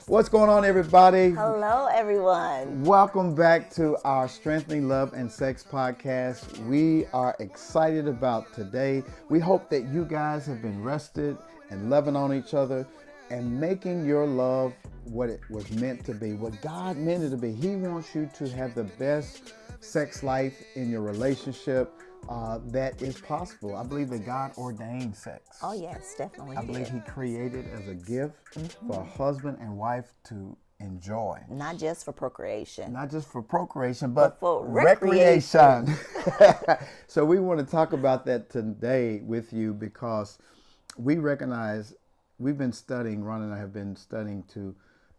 What's going on, everybody? Hello, everyone. Welcome back to our Strengthening Love and Sex podcast. We are excited about today. We hope that you guys have been rested and loving on each other and making your love what it was meant to be, what God meant it to be. He wants you to have the best sex life in your relationship that is possible. I believe that God ordained sex. Oh, yes, definitely. I believe He created as a gift for a husband and wife to enjoy. Not just for procreation. Not just for procreation, but for recreation. So we want to talk about that today with you because we recognize we've been studying, Rhonda and I have been studying to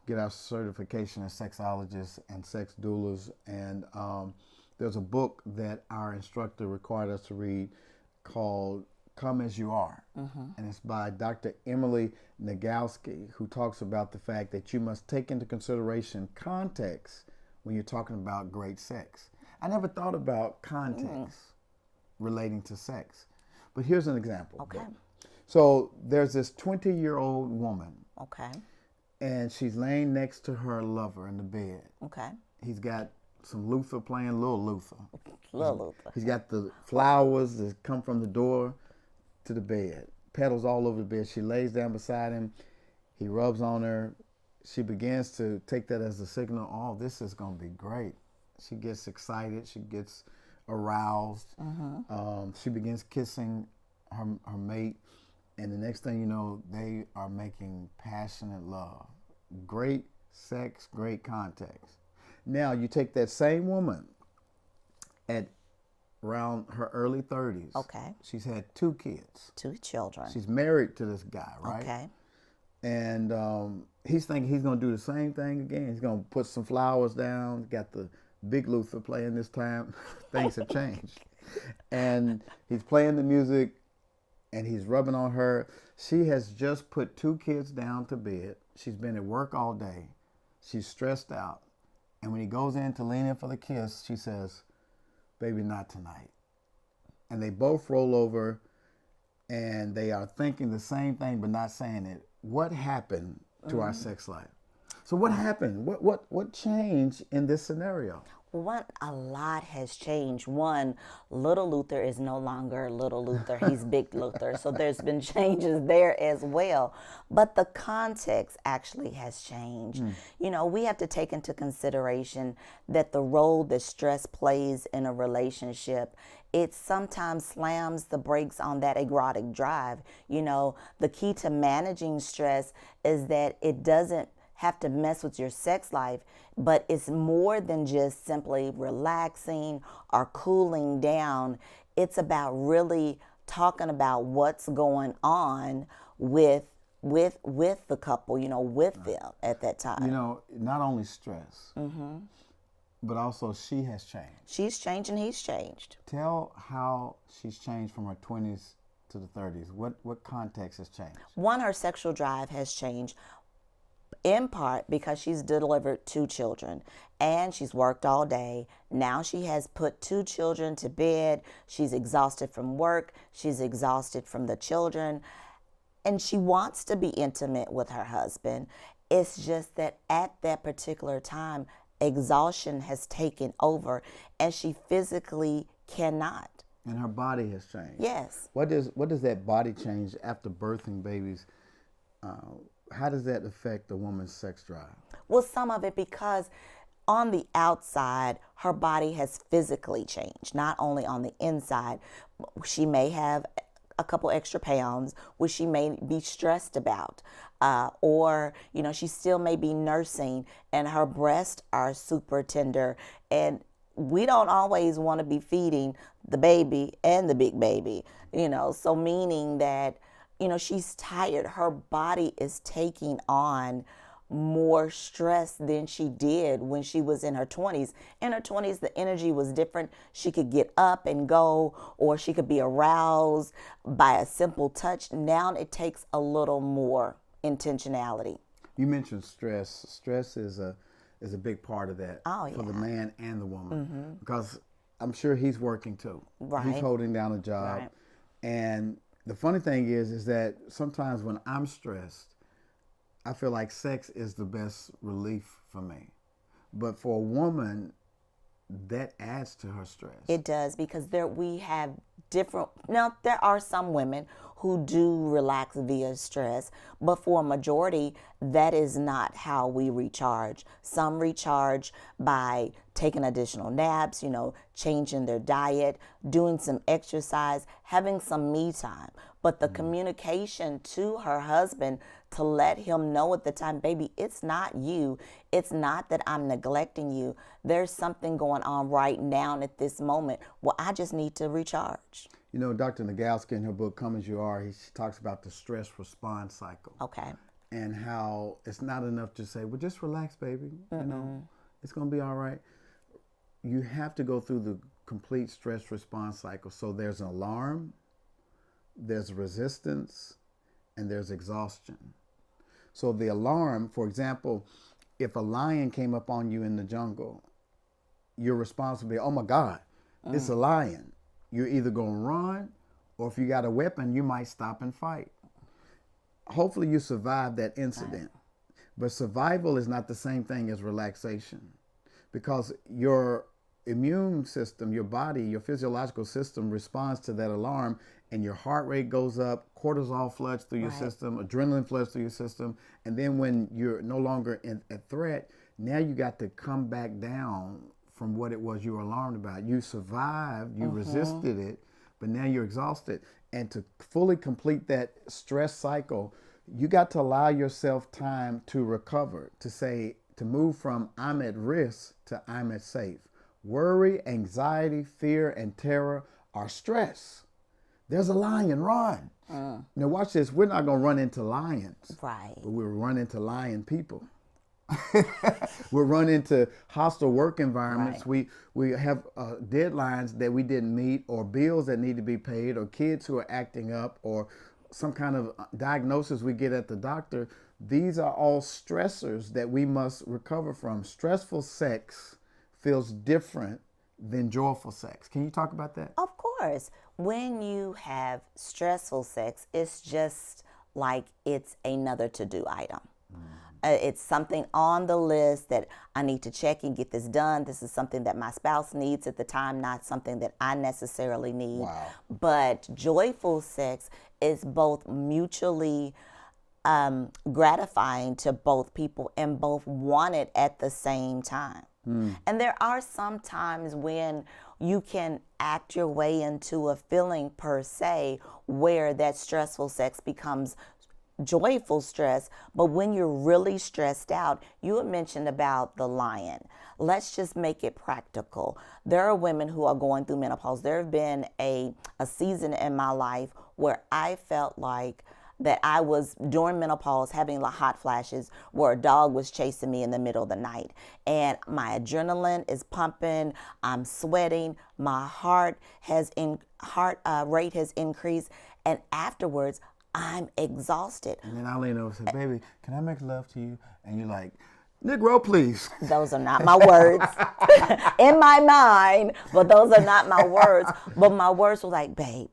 get our certification as sexologists and sex doulas. And there's a book that our instructor required us to read called Come As You Are. And it's by Dr. Emily Nagoski, who talks about the fact that you must take into consideration context when you're talking about great sex. I never thought about context relating to sex. But here's an example. Okay. So there's this 20-year-old woman. Okay. And she's laying next to her lover in the bed. Okay. He's got some Luther playing, Little Luther. Little Luther. He's got the flowers that come from the door to the bed. Petals all over the bed. She lays down beside him. He rubs on her. She begins to take that as a signal. Oh, this is going to be great. She gets excited. She gets aroused. She begins kissing her mate. And the next thing you know, they are making passionate love. Great sex, great context. Now, you take that same woman at around her early 30s. Okay. She's had 2 kids. 2 children. She's married to this guy, right? Okay. And he's thinking he's going to do the same thing again. He's going to put some flowers down. Got the big Luther playing this time. Things have changed. And he's playing the music and he's rubbing on her. She has just put 2 kids down to bed. She's been at work all day. She's stressed out. And when he goes in to lean in for the kiss, she says, "Baby, not tonight." And they both roll over and they are thinking the same thing but not saying it. What happened to our sex life? So what happened? What changed in this scenario? A lot has changed. One, Little Luther is no longer Little Luther. He's Big Luther. So there's been changes there as well. But the context actually has changed. You know, we have to take into consideration that the role that stress plays in a relationship, it sometimes slams the brakes on that erotic drive. You know, the key to managing stress is that it doesn't have to mess with your sex life, but it's more than just simply relaxing or cooling down. It's about really talking about what's going on with the couple, you know, with them at that time. You know, not only stress, but also she has changed. She's changed and he's changed. Tell how she's changed from her 20s to the 30s. What context has changed? One, her sexual drive has changed, in part because she's delivered 2 children and she's worked all day. Now she has put 2 children to bed. She's exhausted from work. She's exhausted from the children. And she wants to be intimate with her husband. It's just that at that particular time, exhaustion has taken over and she physically cannot. And her body has changed. Yes. What does that body change after birthing babies? How does that affect a woman's sex drive? Well, some of it because on the outside, her body has physically changed, not only on the inside. She may have a couple extra pounds, which she may be stressed about. Or, you know, she still may be nursing and her breasts are super tender. And we don't always want to be feeding the baby and the big baby, you know, so meaning that, you know, she's tired. Her body is taking on more stress than she did when she was in her 20s. In her 20s, the energy was different. She could get up and go, or she could be aroused by a simple touch. Now it takes a little more intentionality. You mentioned stress. Stress is a big part of that for the man and the woman, because I'm sure he's working too. Right. He's holding down a job, and the funny thing is that sometimes when I'm stressed, I feel like sex is the best relief for me. But for a woman, that adds to her stress. It does, because we have different. Now, there are some women who do relax via stress, but for a majority, that is not how we recharge. Some recharge by taking additional naps, changing their diet, doing some exercise, having some me time. But the communication to her husband to let him know at the time, baby, it's not you. It's not that I'm neglecting you. There's something going on right now at this moment. Well, I just need to recharge. Dr. Nagalski, in her book, Come As You Are, she talks about the stress response cycle. Okay. And how it's not enough to say, well, just relax, baby. It's going to be all right. You have to go through the complete stress response cycle. So there's an alarm, there's resistance, and there's exhaustion. So the alarm, for example, if a lion came up on you in the jungle, your response would be, oh my God, it's a lion. You're either going to run, or if you got a weapon, you might stop and fight. Hopefully you survived that incident. But survival is not the same thing as relaxation, because your immune system, your body, your physiological system responds to that alarm, and your heart rate goes up, cortisol floods through your system, adrenaline floods through your system, and then when you're no longer a threat, now you got to come back down from what it was you were alarmed about. You survived, you resisted it, but now you're exhausted. And to fully complete that stress cycle, you got to allow yourself time to recover, to move from I'm at risk to I'm at safe. Worry, anxiety, fear, and terror are stress. There's a lion, run. Now watch this. We're not going to run into lions. Right. But we'll run into lion people. We'll run into hostile work environments. Right. We have deadlines that we didn't meet, or bills that need to be paid, or kids who are acting up, or some kind of diagnosis we get at the doctor. These are all stressors that we must recover from. Stressful sex feels different than joyful sex. Can you talk about that? Of course. When you have stressful sex, it's just like it's another to-do item. It's something on the list that I need to check and get this done. This is something that my spouse needs at the time, not something that I necessarily need. Wow. But joyful sex is both mutually gratifying to both people, and both want it at the same time. And there are some times when you can act your way into a feeling per se where that stressful sex becomes joyful stress. But when you're really stressed out, you had mentioned about the lion. Let's just make it practical. There are women who are going through menopause. There have been a season in my life where I felt like that I was, during menopause, having hot flashes where a dog was chasing me in the middle of the night. And my adrenaline is pumping, I'm sweating, my heart rate has increased, and afterwards, I'm exhausted. And then I lean over and say, baby, can I make love to you? And you're like, Negro, please. Those are not my words in my mind, but those are not my words. But my words were like, babe,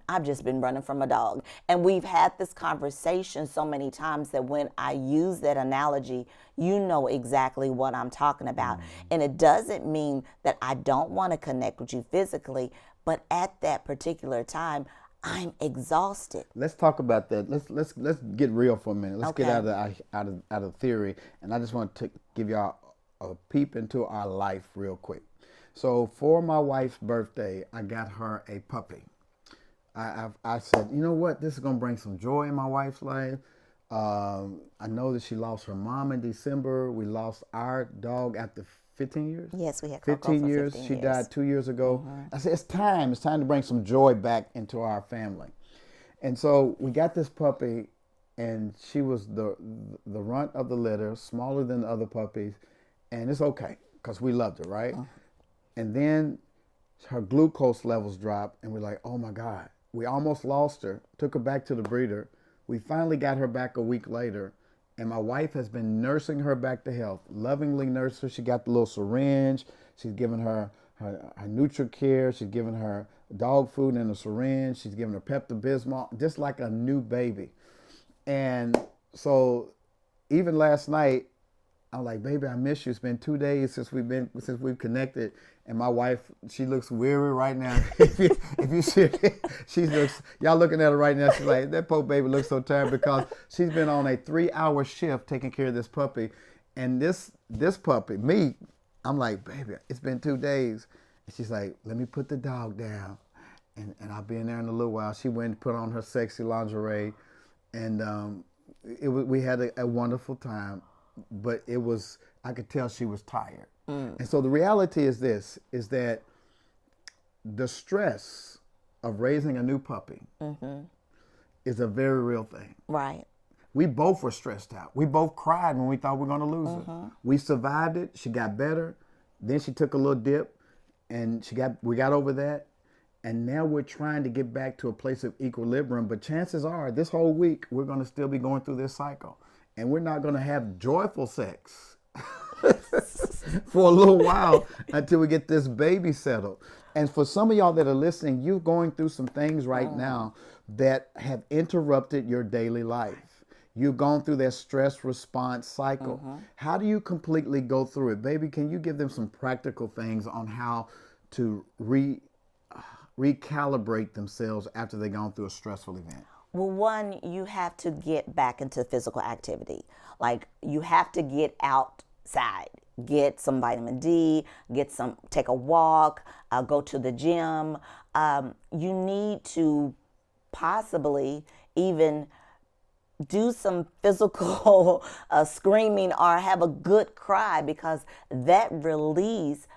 I've just been running from a dog. And we've had this conversation so many times that when I use that analogy, you know exactly what I'm talking about. And it doesn't mean that I don't want to connect with you physically, but at that particular time, I'm exhausted. Let's talk about that. Let's get real for a minute. Let's Okay. get out of theory. And I just want to give y'all a peep into our life real quick. So for my wife's birthday, I got her a puppy. I said, you know what? This is going to bring some joy in my wife's life. I know that she lost her mom in December. We lost our dog after 15 years? Yes, we had Coco 15 for years. 15 She years. died 2 years ago. I said, it's time. It's time to bring some joy back into our family. And so we got this puppy, and she was the runt of the litter, smaller than the other puppies. And it's okay, because we loved her, right? And then her glucose levels dropped, and we're like, oh my God. We almost lost her, took her back to the breeder. We finally got her back a week later, and my wife has been nursing her back to health, lovingly nursed her. She got the little syringe. She's given her NutriCare. She's given her dog food in a syringe. She's given her Pepto-Bismol, just like a new baby. And so even last night, I'm like, baby, I miss you. It's been 2 days since we've connected, and my wife, she looks weary right now. if you see her, y'all looking at her right now. She's like, that poor baby looks so tired because she's been on a 3-hour shift taking care of this puppy, and this puppy, me, I'm like, baby, it's been 2 days, and she's like, let me put the dog down, and I'll be in there in a little while. She went and put on her sexy lingerie, and we had a wonderful time. But I could tell she was tired. And so the reality is this, is that the stress of raising a new puppy is a very real thing. Right. We both were stressed out. We both cried when we thought we were going to lose her. We survived it. She got better. Then she took a little dip, and we got over that. And now we're trying to get back to a place of equilibrium. But chances are, this whole week, we're going to still be going through this cycle. And we're not going to have joyful sex for a little while until we get this baby settled. And for some of y'all that are listening, you're going through some things right now that have interrupted your daily life. You've gone through that stress response cycle. How do you completely go through it? Baby, can you give them some practical things on how to recalibrate themselves after they've gone through a stressful event? Well, one, you have to get back into physical activity. Like, you have to get outside, get some vitamin D, take a walk, go to the gym. You need to possibly even do some physical screaming or have a good cry, because that release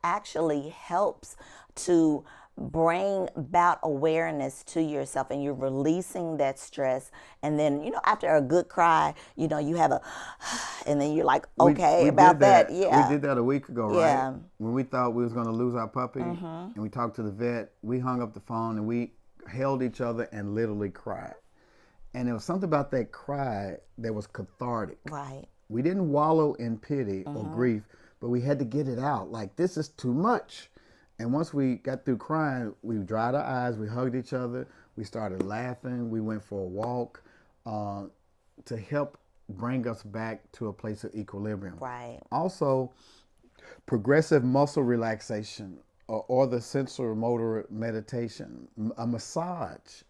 actually helps to bring about awareness to yourself, and you're releasing that stress. And then, after a good cry, you have and then you're like, okay, we about did that. Yeah. We did that a week ago, right? Yeah. When we thought we was going to lose our puppy, and we talked to the vet, we hung up the phone and we held each other and literally cried. And there was something about that cry that was cathartic. Right. We didn't wallow in pity or grief, but we had to get it out. Like, this is too much. And once we got through crying, we dried our eyes, we hugged each other, we started laughing, we went for a walk to help bring us back to a place of equilibrium. Right. Also, progressive muscle relaxation or the sensory-motor meditation. A massage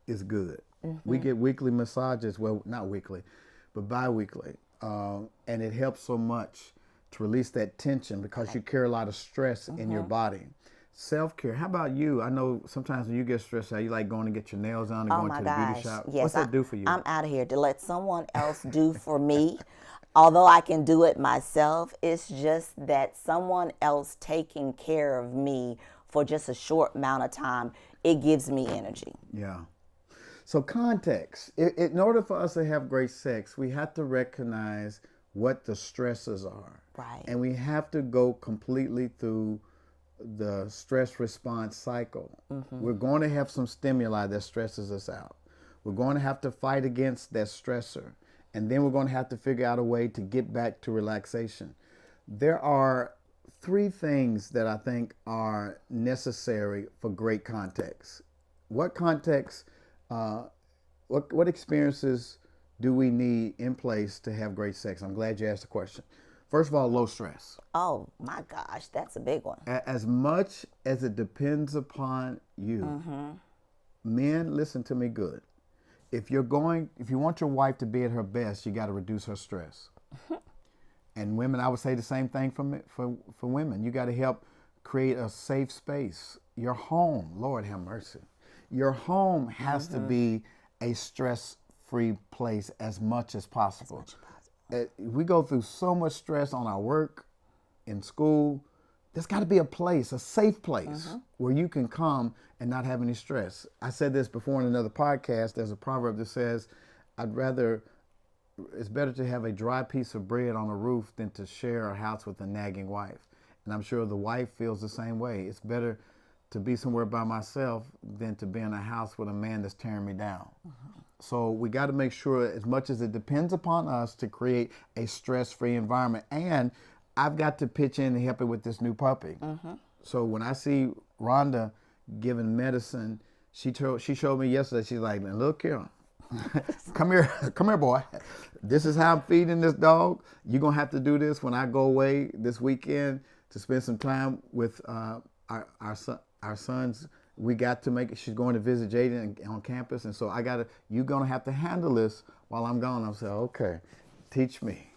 is good. We get weekly massages, well, not weekly, but bi-weekly. And it helps so much to release that tension because you carry a lot of stress in your body. Self-care. How about you? I know sometimes when you get stressed out, you like going to get your nails done and going to the beauty shop. Yes, What's that do for you? I'm out of here to let someone else do for me. Although I can do it myself, it's just that someone else taking care of me for just a short amount of time, it gives me energy. Yeah. So context. In order for us to have great sex, we have to recognize what the stresses are. Right. And we have to go completely through the stress response cycle. We're going to have some stimuli that stresses us out. We're going to have to fight against that stressor. And then we're going to have to figure out a way to get back to relaxation. There are 3 things that I think are necessary for great context. What context, what experiences do we need in place to have great sex? I'm glad you asked the question. First of all, low stress. Oh my gosh, that's a big one. As much as it depends upon you, men, listen to me good. If you want your wife to be at her best, you got to reduce her stress. And women, I would say the same thing for women. You got to help create a safe space. Your home, Lord have mercy. Your home has to be a stress-free place as much as possible. We go through so much stress on our work, in school. There's got to be a place, a safe place, where you can come and not have any stress. I said this before in another podcast. There's a proverb that says, it's better to have a dry piece of bread on a roof than to share a house with a nagging wife. And I'm sure the wife feels the same way. It's better to be somewhere by myself than to be in a house with a man that's tearing me down. So we got to make sure, as much as it depends upon us, to create a stress-free environment. And I've got to pitch in and help her with this new puppy. So when I see Rhonda giving medicine, she showed me yesterday, she's like, look here, Come here, boy. This is how I'm feeding this dog. You're going to have to do this when I go away this weekend to spend some time with our sons. We got to make it. She's going to visit Jaden on campus. And so you're going to have to handle this while I'm gone. I'll say, okay, teach me.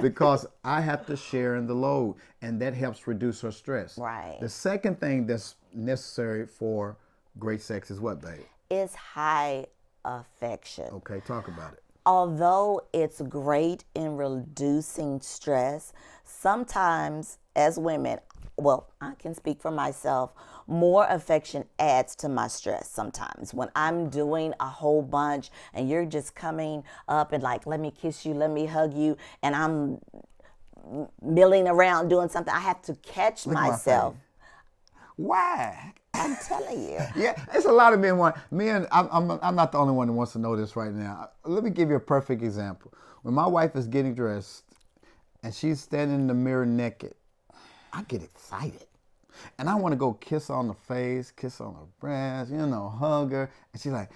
Because I have to share in the load, and that helps reduce her stress. Right. The second thing that's necessary for great sex is what, babe? Is high affection. Okay, talk about it. Although it's great in reducing stress, sometimes as women, well, I can speak for myself, more affection adds to my stress sometimes. When I'm doing a whole bunch and you're just coming up and like, let me kiss you, let me hug you, and I'm milling around doing something, I have to catch myself. Why? I'm telling you. Yeah, it's a lot of men I'm not the only one that wants to know this right now. Let me give you a perfect example. When my wife is getting dressed and she's standing in the mirror naked, I get excited. And I want to go kiss her on the face, kiss her on her breast, hug her. And she's like,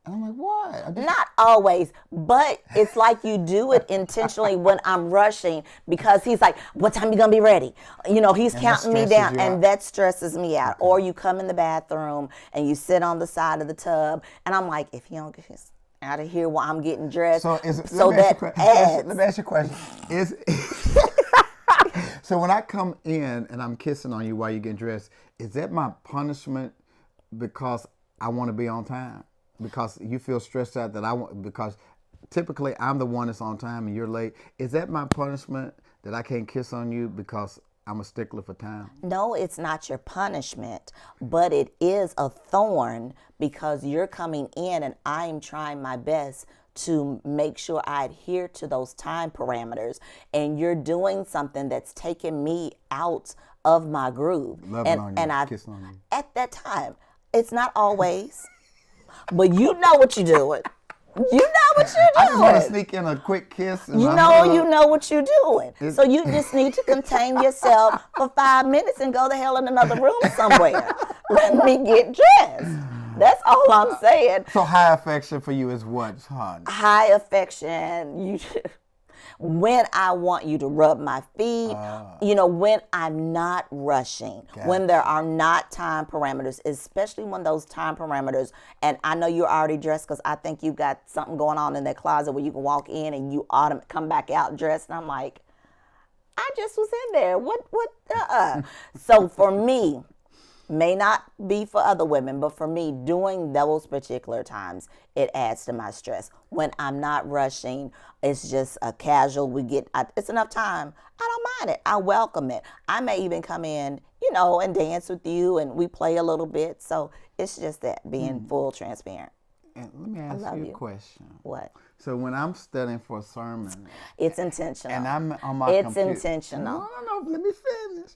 and I'm like, what? Not always, but it's like you do it intentionally when I'm rushing, because he's like, what time you going to be ready? He's counting me down, and that stresses me out. Okay. Or you come in the bathroom and you sit on the side of the tub, and I'm like, if he don't get his out of here while I'm getting dressed, let me ask you a question. So when I come in and I'm kissing on you while you're getting dressed, is that my punishment because I want to be on time? Because you feel stressed out because typically I'm the one that's on time and you're late. Is that my punishment that I can't kiss on you because I'm a stickler for time? No, it's not your punishment, but it is a thorn because you're coming in and I'm trying my best to make sure I adhere to those time parameters, and you're doing something that's taking me out of my groove. Kissing on you. At that time, it's not always, but you know what you're doing. You know what you're doing. I just want to sneak in a quick kiss. You know what you're doing. So you just need to contain yourself for 5 minutes and go the hell in another room somewhere. Let me get dressed. That's all I'm saying. So high affection for you is what, hon? High affection, when I want you to rub my feet, when I'm not rushing, when there are not time parameters, especially when those time parameters, and I know you're already dressed because I think you've got something going on in that closet where you can walk in and you come back out dressed, and I'm like, I just was in there. What? So for me, may not be for other women, but for me, doing those particular times, it adds to my stress. When I'm not rushing, it's just a casual, it's enough time. I don't mind it. I welcome it. I may even come in, and dance with you, and we play a little bit. So it's just that, being full transparent. And let me ask you a question. What? So when I'm studying for a sermon, it's intentional. And I'm on my computer. It's intentional. No, let me finish.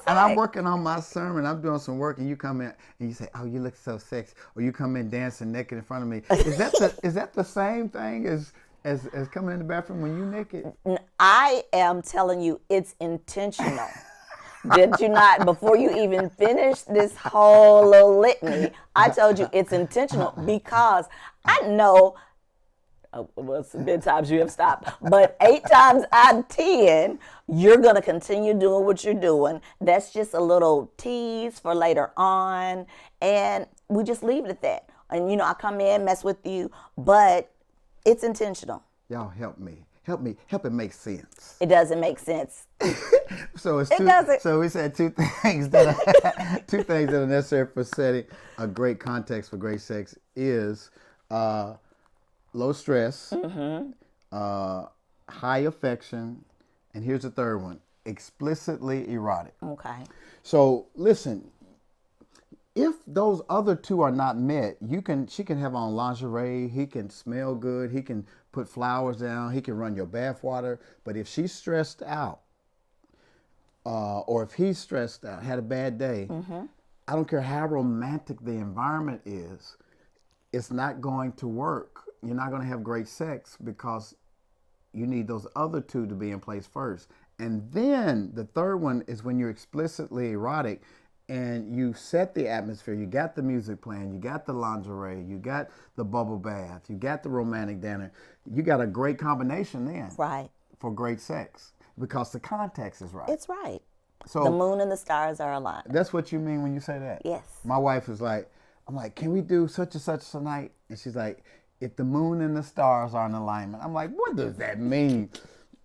And I'm working on my sermon. I'm doing some work, and you come in and you say, "Oh, you look so sexy," or you come in dancing naked in front of me. Is that the same thing as coming in the bathroom when you naked? I am telling you, it's intentional. Did you not? Before you even finish this whole little litany, I told you it's intentional because I know. Well, it's been times you have stopped, but 8 times out of 10, you're going to continue doing what you're doing. That's just a little tease for later on, and we just leave it at that. And, I come in, mess with you, but it's intentional. Y'all help me. Help it make sense. It doesn't make sense. So it doesn't. So we said two things that are necessary for setting a great context for great sex is low stress, high affection, and here's the third one: explicitly erotic. Okay. So listen, if those other two are not met, she can have on lingerie, he can smell good, he can put flowers down, he can run your bath water. But if she's stressed out, or if he's stressed out, had a bad day, I don't care how romantic the environment is, it's not going to work. You're not going to have great sex because you need those other two to be in place first. And then the third one is when you're explicitly erotic and you set the atmosphere. You got the music playing, you got the lingerie, you got the bubble bath, you got the romantic dinner. You got a great combination then Right. for great sex because the context is right. It's right. So the moon and the stars are aligned. that's what you mean when you say that? Yes. My wife is like, I'm like, can we do such and such tonight? And she's like, if the moon and the stars are in alignment. I'm like, what does that mean?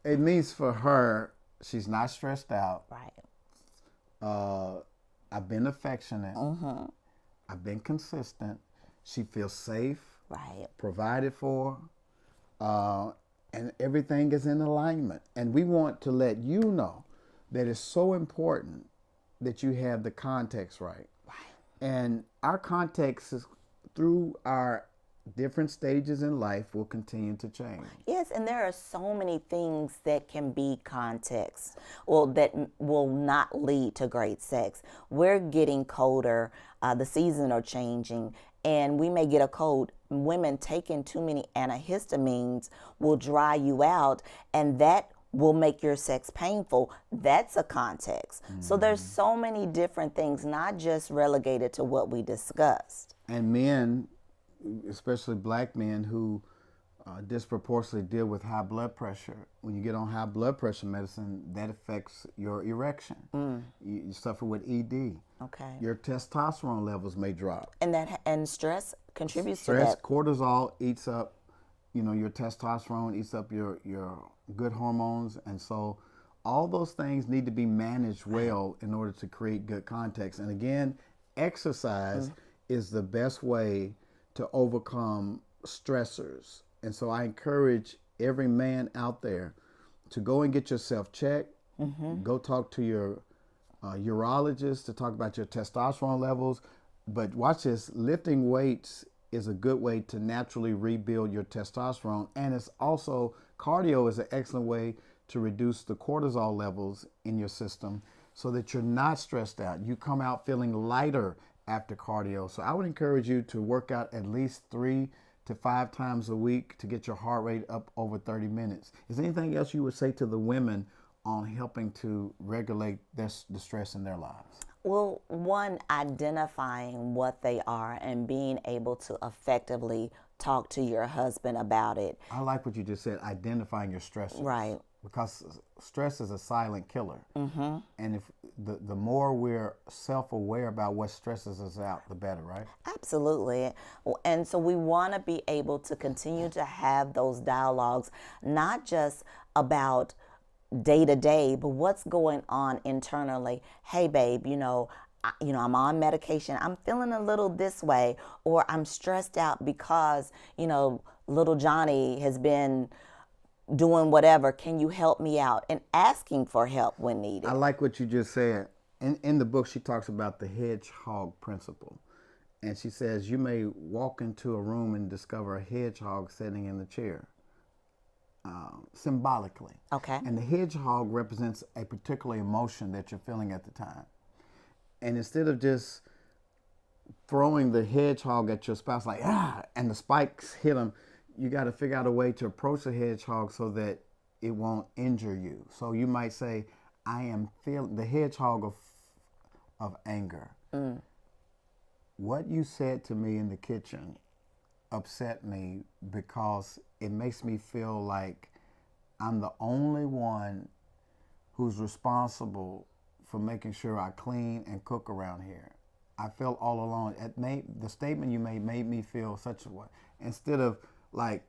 It means for her, she's not stressed out. Right. I've been affectionate. Mm-hmm. I've been consistent. She feels safe. Right. Provided for. And everything is in alignment. And we want to let you know that it's so important that you have the context right. Right. And our context is through our different stages in life will continue to change. Yes, and there are so many things that can be context, well, that will not lead to great sex. We're getting colder, the seasons are changing, and we may get a cold. Women taking too many antihistamines will dry you out, and that will make your sex painful. That's a context. So there's so many different things, not just relegated to what we discussed. And men, especially black men who disproportionately deal with high blood pressure. When you get on high blood pressure medicine, that affects your erection. You suffer with ED. Okay. Your testosterone levels may drop. And stress contributes to Stress, that. cortisol eats up, your testosterone eats up your good hormones, and so all those things need to be managed well in order to create good context. And again, exercise is the best way to overcome stressors. And so I encourage every man out there to go and get yourself checked. Go talk to your urologist to talk about your testosterone levels. But watch this, lifting weights is a good way to naturally rebuild your testosterone. And it's also, cardio is an excellent way to reduce the cortisol levels in your system so that you're not stressed out. You come out feeling lighter after cardio. So I would encourage you to work out at least 3 to 5 times a week to get your heart rate up over 30 minutes. Is there anything else you would say to the women on helping to regulate the stress in their lives? Well, one, identifying what they are and being able to effectively talk to your husband about it. I like what you just said, identifying your stressors. Right. Because stress is a silent killer. And if the more we're self-aware about what stresses us out, the better, right? Absolutely. And so we want to be able to continue to have those dialogues, not just about day to day, but what's going on internally. Hey, babe, I'm on medication. I'm feeling a little this way, or I'm stressed out because, little Johnny has been doing whatever. Can you help me out? And asking for help when needed. I like what you just said. In the book, she talks about the hedgehog principle. And she says you may walk into a room and discover a hedgehog sitting in the chair, symbolically. Okay. And the hedgehog represents a particular emotion that you're feeling at the time. And instead of just throwing the hedgehog at your spouse like, and the spikes hit him, you got to figure out a way to approach the hedgehog so that it won't injure you. So you might say, I am feeling the hedgehog of anger. What you said to me in the kitchen upset me because it makes me feel like I'm the only one who's responsible for making sure I clean and cook around here. I felt all alone. The statement you made me feel such a way. Instead of like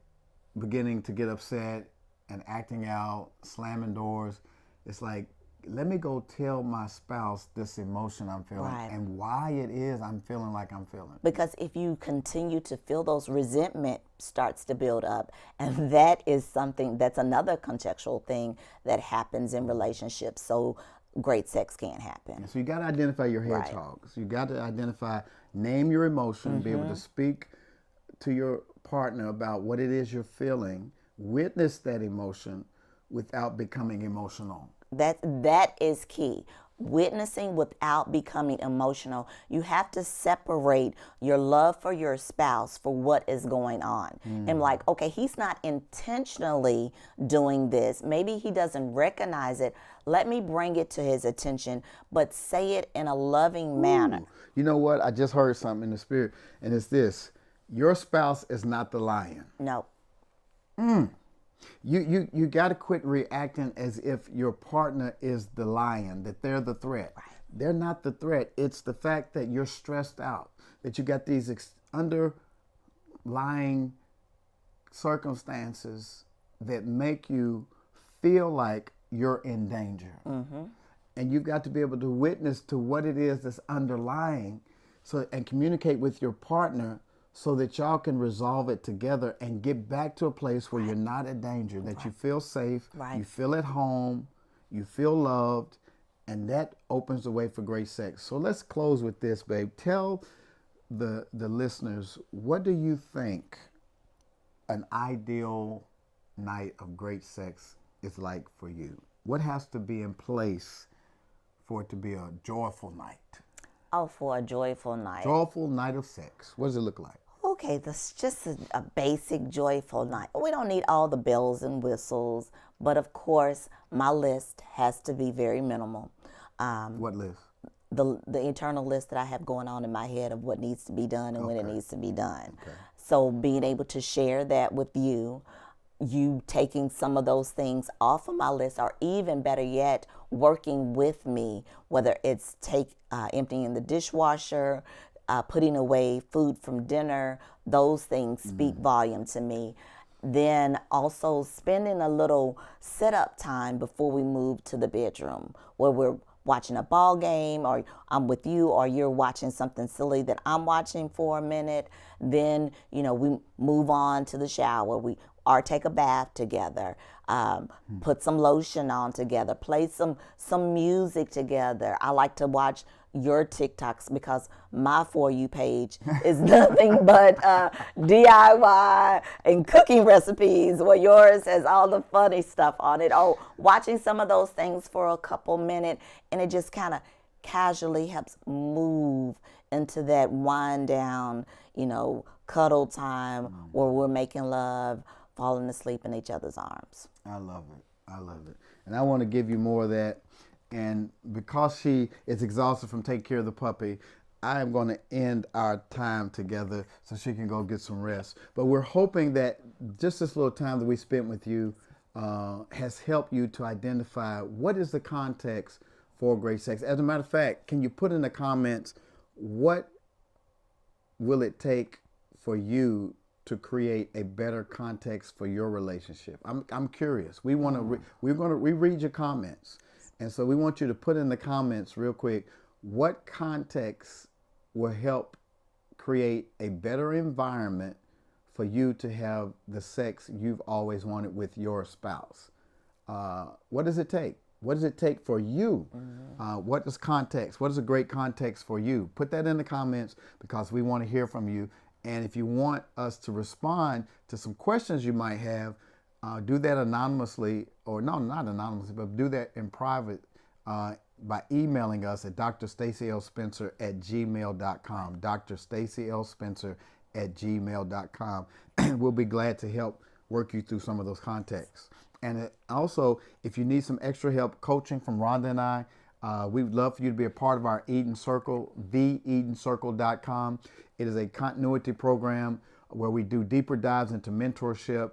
beginning to get upset and acting out, slamming doors, it's like, let me go tell my spouse this emotion I'm feeling and why it is I'm feeling like I'm feeling. Because if you continue to feel those, resentment starts to build up. And that is something, that's another contextual thing that happens in relationships. So great sex can't happen. So you got to identify your hedgehogs. You got to identify, name your emotion, be able to speak to your partner about what it is you're feeling, witness that emotion without becoming emotional. That is key. witnessing without becoming emotional. You have to separate your love for your spouse for what is going on. And like, okay, he's not intentionally doing this. Maybe he doesn't recognize it. Let me bring it to his attention, but say it in a loving manner. You know what? I just heard something in the spirit, and it's this. Your spouse is not the lion. No. You got to quit reacting as if your partner is the lion, that they're the threat. Right. They're not the threat. It's the fact that you're stressed out, that you got these underlying circumstances that make you feel like you're in danger. And you've got to be able to witness to what it is that's underlying, and communicate with your partner so that y'all can resolve it together and get back to a place where you're not in danger, that you feel safe, you feel at home, you feel loved, and that opens the way for great sex. So let's close with this, babe. Tell the listeners, what do you think an ideal night of great sex is like for you? What has to be in place for it to be a joyful night? Oh, for a joyful night. Joyful night of sex. What does it look like? Okay, that's just a basic joyful night. We don't need all the bells and whistles, but of course, my list has to be very minimal. What list? The internal list that I have going on in my head of what needs to be done and when it needs to be done. Okay. So being able to share that with you taking some of those things off of my list, or even better yet, working with me, whether it's emptying the dishwasher, putting away food from dinner, those things speak volume to me. Then also spending a little sit-up time before we move to the bedroom, where we're watching a ball game, or I'm with you, or you're watching something silly that I'm watching for a minute. Then, we move on to the shower. Or take a bath together, put some lotion on together, play some music together. I like to watch your TikToks because my For You page is nothing but DIY and cooking recipes, where yours has all the funny stuff on it. Oh, watching some of those things for a couple minutes, and it just kind of casually helps move into that wind down, cuddle time where we're making love, falling asleep in each other's arms. I love it. I love it. And I want to give you more of that. And because she is exhausted from taking care of the puppy, I am going to end our time together so she can go get some rest. But we're hoping that just this little time that we spent with you has helped you to identify what is the context for great sex. As a matter of fact, can you put in the comments, what will it take for you to create a better context for your relationship? I'm curious. We read your comments, and so we want you to put in the comments real quick what context will help create a better environment for you to have the sex you've always wanted with your spouse. What does it take? What does it take for you? What is context? What is a great context for you? Put that in the comments because we want to hear from you. And if you want us to respond to some questions you might have, do that anonymously, or no, not anonymously, but do that in private by emailing us at drstacyelspencer@gmail.com, drstacyelspencer@gmail.com. We'll be glad to help work you through some of those contexts. And also, if you need some extra help coaching from Rhonda and I, we would love for you to be a part of our Eden Circle, theedencircle.com. It is a continuity program where we do deeper dives into mentorship.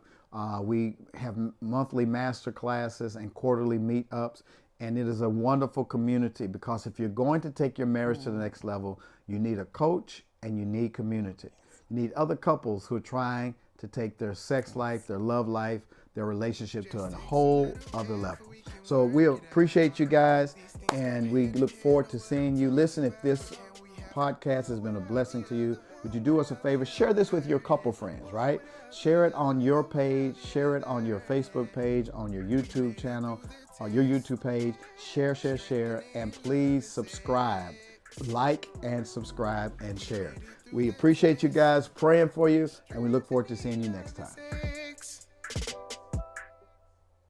We have monthly master classes and quarterly meetups. And it is a wonderful community because if you're going to take your marriage to the next level, you need a coach and you need community. You need other couples who are trying to take their sex life, their love life, their relationship to a whole other level. So we appreciate you guys, and we look forward to seeing you. Listen, if this podcast has been a blessing to you, would you do us a favor? Share this with your couple friends, right? Share it on your page, share it on your Facebook page, on your YouTube channel, on your YouTube page. Share, and please subscribe. Like and subscribe and share. We appreciate you guys, praying for you, and we look forward to seeing you next time.